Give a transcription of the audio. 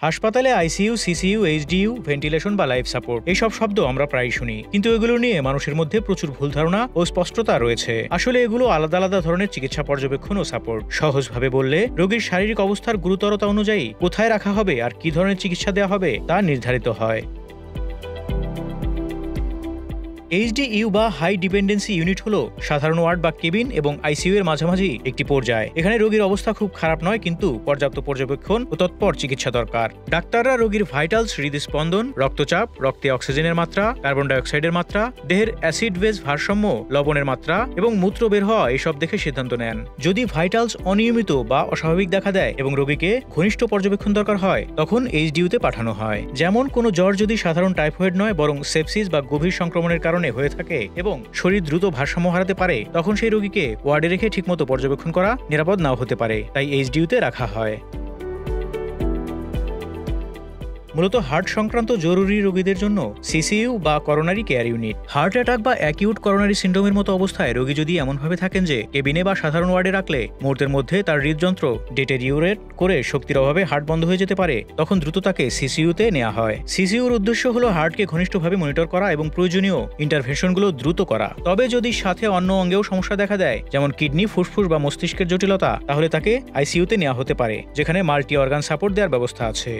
হাসপাতালে ICU, CCU, HDU, ventilation বা life support এইসব শব্দ আমরা প্রায়ই শুনি, কিন্তু এগুলো নিয়ে মানুষের মধ্যে প্রচুর ভুল ধারণা ও স্পষ্টতা রয়েছে। আসলে এগুলো আলাদা আলাদা ধরনের চিকিৎসা পর্যবেক্ষণ ও সাপোর্ট। সহজভাবে বললে, রোগীর শারীরিক অবস্থার গুরুতরতা অনুযায়ী কোথায় রাখা হবে আর কি ধরনের চিকিৎসা দেওয়া হবে তা নির্ধারিত হয়। এইচডিইউ বা হাই ডিপেন্ডেন্সি ইউনিট হলো সাধারণ ওয়ার্ড বা কেবিন এবং আইসিইউ এর মাঝামাঝি একটি পর্যায়। এখানে রোগীর অবস্থা খুব খারাপ নয়, কিন্তু পর্যাপ্ত পর্যবেক্ষণ ও তৎপর চিকিৎসা দরকার। ডাক্তাররা রোগীর ভাইটালস, হৃদস্পন্দন, রক্তচাপ, রক্তে অক্সিজেনের মাত্রা, কার্বন ডাইঅক্সাইডের মাত্রা, দেহের অ্যাসিড বেস ভারসাম্য, লবণের মাত্রা এবং মূত্র বের হওয়া এসব দেখে সিদ্ধান্ত নেন। যদি ভাইটালস অনিয়মিত বা অস্বাভাবিক দেখা দেয় এবং রোগীকে ঘনিষ্ঠ পর্যবেক্ষণ দরকার হয়, তখন এইচডিইউতে পাঠানো হয়। যেমন কোনো জ্বর যদি সাধারণ টাইফয়েড নয় বরং সেপসিস বা গভীর সংক্রমণের কারণে হয়ে থাকে এবং শরীর দ্রুত ভারসাম্য হারাতে পারে, তখন সেই রোগীকে ওয়ার্ডে রেখে ঠিকমতো পর্যবেক্ষণ করা নিরাপদ নাও হতে পারে, তাই এইচডিইউতে রাখা হয়। মূলত হার্ট সংক্রান্ত জরুরি রোগীদের জন্য সিসিইউ বা coronary care unit. Heart attack বা অ্যাকিউট করোনারি সিন্ড্রোমের মতো অবস্থায় রোগী যদি এমনভাবে থাকেন যে কেবিনে বা সাধারণ ওয়ার্ডে রাখলে মুহূর্তের মধ্যে তার হৃদযন্ত্র ডিটেরিওরেট করে শক্তির অভাবে হার্ট বন্ধ হয়ে যেতে পারে, তখন দ্রুত তাকে সিসিইউতে নেওয়া হয়। সিসিইউর উদ্দেশ্য হলো হার্টকে ঘনিষ্ঠভাবে মনিটর করা এবং প্রয়োজনীয় ইন্টারভেনশনগুলো দ্রুত করা। তবে যদি সাথে অন্য অঙ্গেও সমস্যা দেখা দেয়, যেমন কিডনি, ফুসফুস বা মস্তিষ্কের জটিলতা, তাহলে তাকে আইসিইউতে নেওয়া হতে পারে, যেখানে মাল্টি অর্গান সাপোর্ট দেওয়ার ব্যবস্থা আছে।